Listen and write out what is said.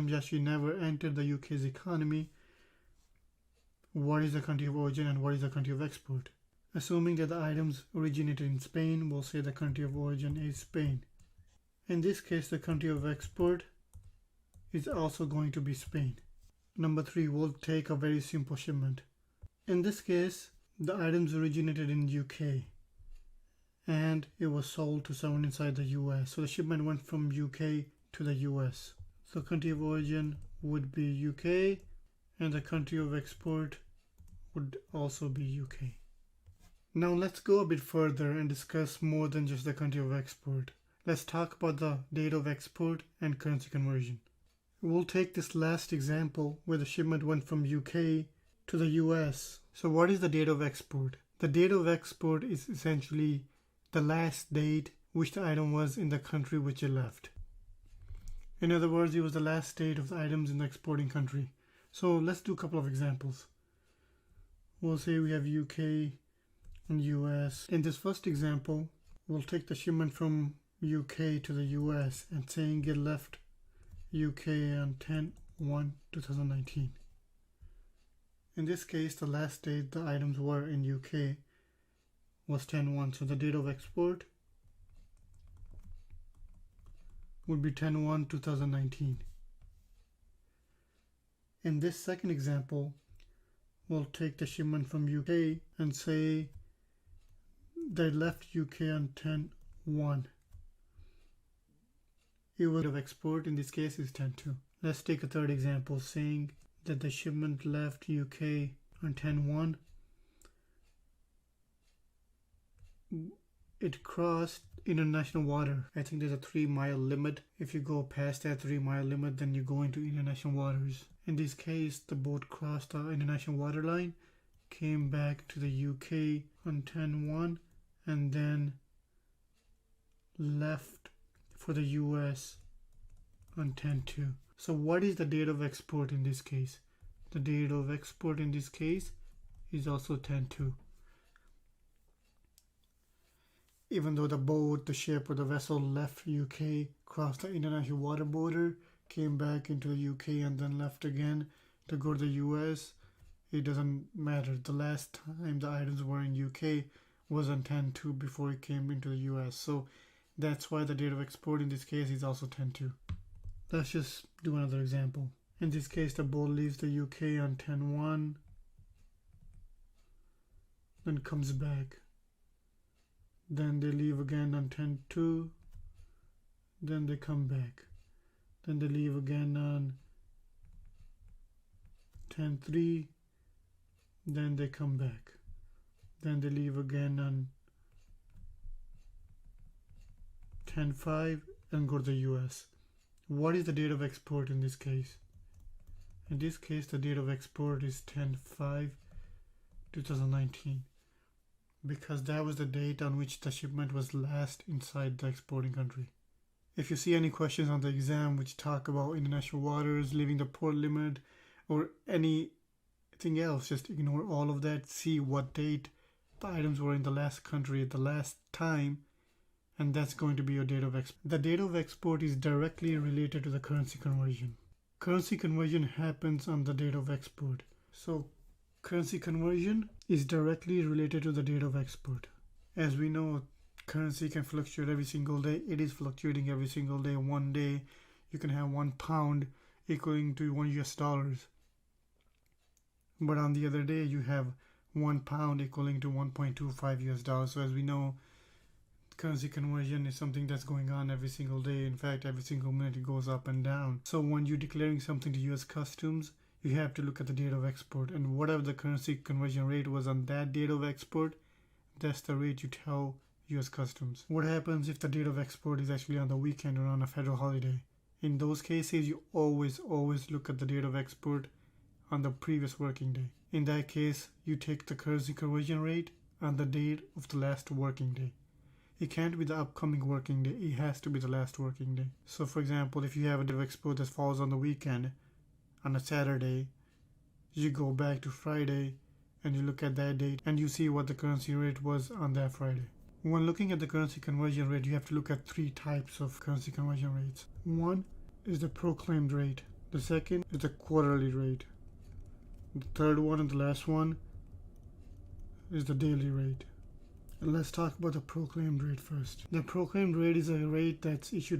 actually never entered the UK's economy, what is the country of origin and what is the country of export? Assuming that the items originated in Spain, we'll say the country of origin is Spain. In this case, the country of export is also going to be Spain. Number 3, we'll take a very simple shipment. In this case, the items originated in UK and it was sold to someone inside the US. So the shipment went from UK to the US. So country of origin would be UK and the country of export would also be UK. Now let's go a bit further and discuss more than just the country of export. Let's talk about the date of export and currency conversion. We'll take this last example where the shipment went from UK to the US. So what is the date of export? The date of export is essentially the last date which the item was in the country which it left. In other words, it was the last date of the items in the exporting country. So let's do a couple of examples. We'll say we have UK and US. In this first example, we'll take the shipment from UK to the US and saying it left UK on 10/1/2019. In this case, the last date the items were in UK was 10/1, so the date of export would be 10/1/2019. In this second example, we'll take the shipment from UK and say they left UK on 10/1. The date of export in this case is 10/2. Let's take a third example saying that the shipment left UK on 10/1. It crossed international water. I think there's a 3-mile limit. If you go past that 3-mile limit, then you go into international waters. In this case, the boat crossed the international water line, came back to the UK on 10/1, and then left for the US on 10/2. So what is the date of export in this case? The date of export in this case is also 10/2. Even though the boat, the ship, or the vessel left UK, crossed the international water border, came back into the UK, and then left again to go to the US, it doesn't matter. The last time the items were in UK was on 10/2 before it came into the US. So that's why the date of export in this case is also 10/2. Let's just do another example. In this case, the boat leaves the UK on 10/1, then comes back. Then they leave again on 10/2, then they come back. Then they leave again on 10/3, then they come back. Then they leave again on 10/5 and go to the US. What is the date of export in this case? In this case, the date of export is 10/5/2019 because that was the date on which the shipment was last inside the exporting country. If you see any questions on the exam which talk about international waters, leaving the port limit, or anything else, just ignore all of that. See what date the items were in the last country at the last time, and that's going to be your date of export. The date of export is directly related to the currency conversion. Currency conversion happens on the date of export. So currency conversion is directly related to the date of export. As we know, currency can fluctuate every single day. It is fluctuating every single day. One day you can have £1 equaling to $1, but on the other day you have £1 equaling to $1.25. So as we know, currency conversion is something that's going on every single day. In fact, every single minute it goes up and down. So when you're declaring something to US Customs, you have to look at the date of export, and whatever the currency conversion rate was on that date of export, that's the rate you tell US Customs. What happens if the date of export is actually on the weekend or on a federal holiday? In those cases, you always look at the date of export on the previous working day. In that case, you take the currency conversion rate on the date of the last working day. It can't be the upcoming working day, it has to be the last working day. So for example, if you have a date of export that falls on the weekend, on a Saturday, you go back to Friday and you look at that date and you see what the currency rate was on that Friday. When looking at the currency conversion rate, you have to look at 3 types of currency conversion rates. One is the proclaimed rate. The second is the quarterly rate. The third one and the last one is the daily rate. And let's talk about the proclaimed rate first. The proclaimed rate is a rate that's issued by